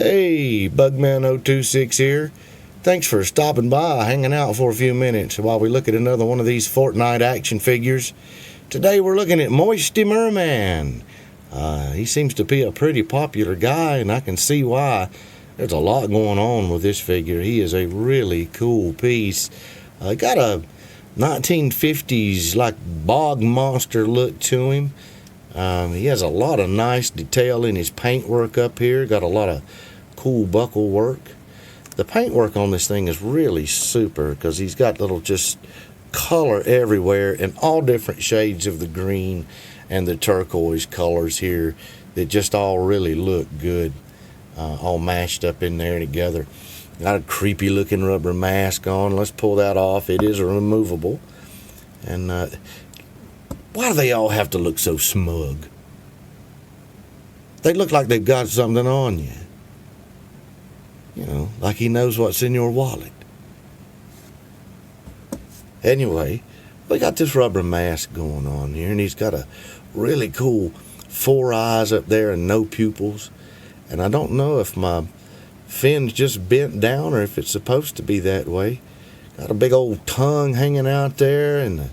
Hey, Bugman026 here. Thanks for stopping by, hanging out for a few minutes while we look at another one of these Fortnite action figures. Today we're looking at Moisty Merman. He seems to be a pretty popular guy, and I can see why. There's a lot going on with this figure. He is a really cool piece. Got a 1950s like bog monster look to him. He has a lot of nice detail in his paintwork up here. Got a lot of cool buckle work. The paintwork on this thing is really super because he's got little just color everywhere and all different shades of the green and the turquoise colors here that just all really look good, all mashed up in there together. Got a creepy looking rubber mask on. Let's pull that off. It is removable. And why do they all have to look so smug? They look like they've got something on you. You know, like he knows what's in your wallet. Anyway, we got this rubber mask going on here, and he's got a really cool 4 eyes up there and no pupils. And I don't know if my fin's just bent down or if it's supposed to be that way. Got a big old tongue hanging out there and a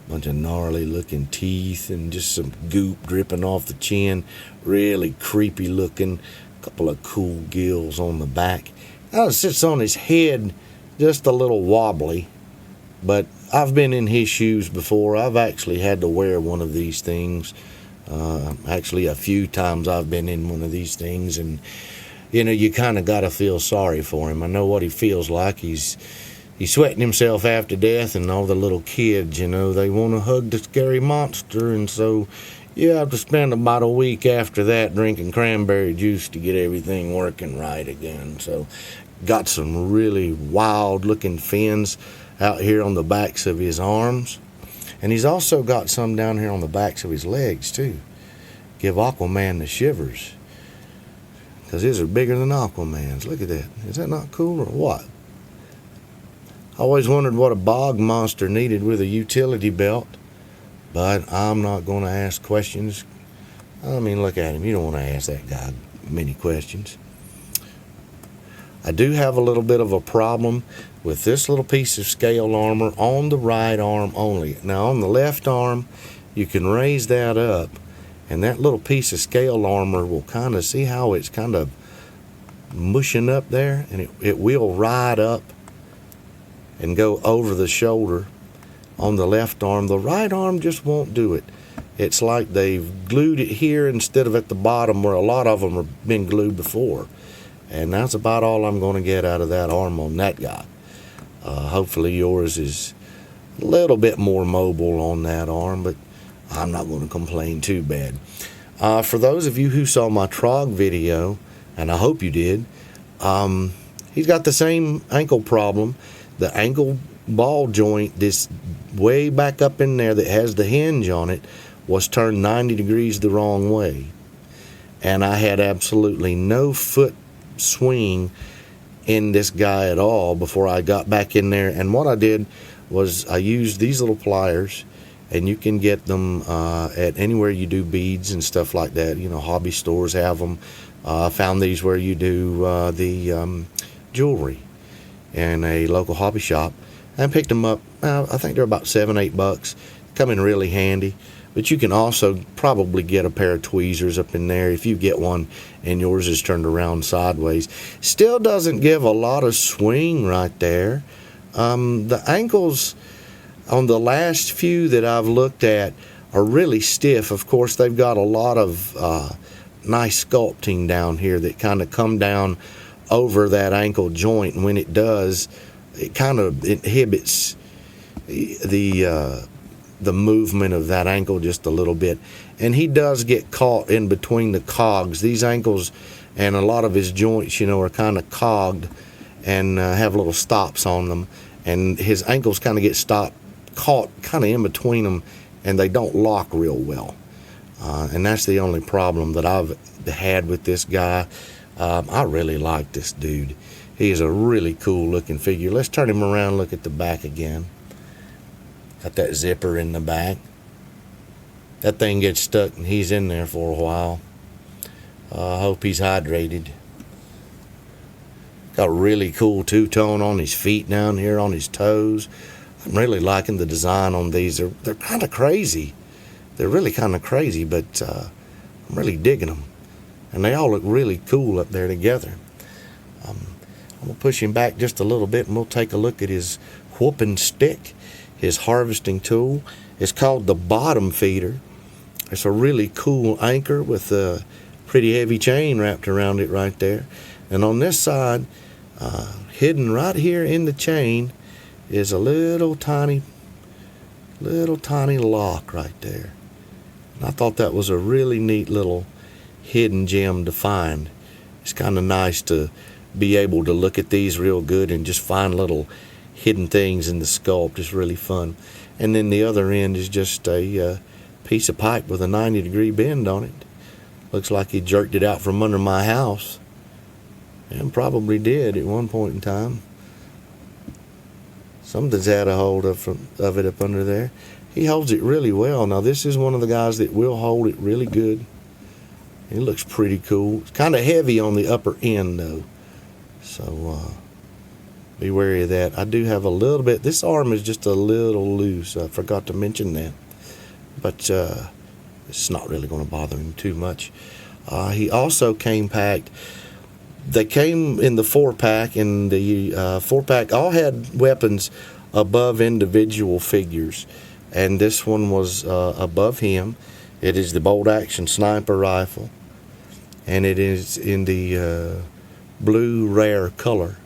bunch of gnarly looking teeth and just some goop dripping off the chin. Really creepy looking. Couple of cool gills on the back. Now it sits on his head just a little wobbly, but I've been in his shoes before. I've actually had to wear one of these things. Actually a few times I've been in one of these things, and you know, you kind of got to feel sorry for him. I know what he feels like. He's sweating himself half to death, and all the little kids, you know, they want to hug the scary monster, and so you have to spend about a week after that drinking cranberry juice to get everything working right again. So got some really wild looking fins out here on the backs of his arms, and he's also got some down here on the backs of his legs too. Give Aquaman the shivers, because his are bigger than Aquaman's. Look at that. Is that not cool or what? I always wondered what a bog monster needed with a utility belt, but I'm not going to ask questions. I mean, look at him. You don't want to ask that guy many questions. I do have a little bit of a problem with this little piece of scale armor on the right arm only. Now, on the left arm, you can raise that up, and that little piece of scale armor will kind of see how it's kind of mushing up there, and it will ride up and go over the shoulder on the left arm. The right arm just won't do it. It's like they've glued it here instead of at the bottom where a lot of them have been glued before. And that's about all I'm going to get out of that arm on that guy. Hopefully yours is a little bit more mobile on that arm, but I'm not going to complain too bad. For those of you who saw my Trog video, and I hope you did, he's got the same ankle problem. The ankle ball joint, this way back up in there that has the hinge on it, was turned 90 degrees the wrong way. And I had absolutely no foot swing in this guy at all before I got back in there. And what I did was I used these little pliers, and you can get them at anywhere you do beads and stuff like that. You know, hobby stores have them. I found these where you do the jewelry in a local hobby shop. I picked them up. I think they're about $7-8. Come in really handy. But you can also probably get a pair of tweezers up in there if you get one and yours is turned around sideways. Still doesn't give a lot of swing right there. The ankles on the last few that I've looked at are really stiff. Of course, they've got a lot of nice sculpting down here that kind of come down over that ankle joint, and when it does, it kind of inhibits the movement of that ankle just a little bit. And he does get caught in between the cogs. These ankles and a lot of his joints, you know, are kind of cogged and have little stops on them, and his ankles kind of get caught kind of in between them, and they don't lock real well. And that's the only problem that I've had with this guy. I really like this dude. He is a really cool looking figure. Let's turn him around, look at the back again. Got that zipper in the back. That thing gets stuck and he's in there for a while. I hope he's hydrated. Got a really cool two-tone on his feet down here on his toes. I'm really liking the design on these. They're kind of crazy. They're really kind of crazy, but I'm really digging them. And they all look really cool up there together. I'm going to push him back just a little bit, and we'll take a look at his whooping stick, his harvesting tool. It's called the bottom feeder. It's a really cool anchor with a pretty heavy chain wrapped around it right there. And on this side, hidden right here in the chain, is a little tiny lock right there. And I thought that was a really neat little hidden gem to find. It's kind of nice to be able to look at these real good and just find little hidden things in the sculpt. It's really fun. And then the other end is just a piece of pipe with a 90-degree bend on it. Looks like he jerked it out from under my house, and probably did at one point in time. Something's had a hold of it up under there. He holds it really well. Now, this is one of the guys that will hold it really good. It looks pretty cool. It's kind of heavy on the upper end, though. So, be wary of that. I do have a little bit. This arm is just a little loose. I forgot to mention that. But it's not really going to bother him too much. He also came packed. They came in the 4-pack, and the 4-pack all had weapons above individual figures. And this one was above him. It is the bolt-action sniper rifle. And it is in the blue rare color.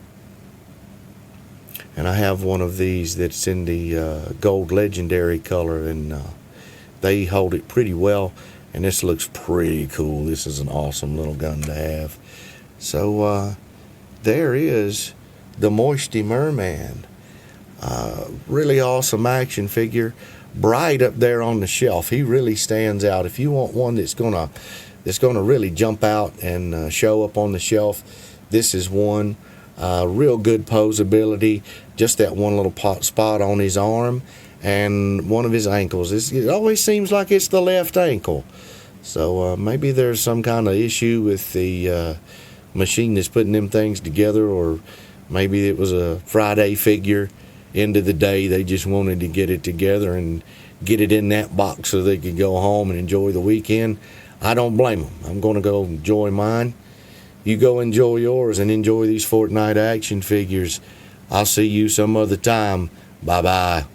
And I have one of these that's in the gold legendary color, and they hold it pretty well. And this looks pretty cool. This is an awesome little gun to have. So there is the Moisty Merman. Really awesome action figure. Bright up there on the shelf. He really stands out. If you want one that's gonna really jump out and show up on the shelf, this is one. Real good posability. Just that one little spot on his arm and one of his ankles. It always seems like it's the left ankle. So maybe there's some kind of issue with the machine that's putting them things together, or maybe it was a Friday figure. End of the day, they just wanted to get it together and get it in that box so they could go home and enjoy the weekend. I don't blame them. I'm going to go enjoy mine. You go enjoy yours and enjoy these Fortnite action figures. I'll see you some other time. Bye-bye.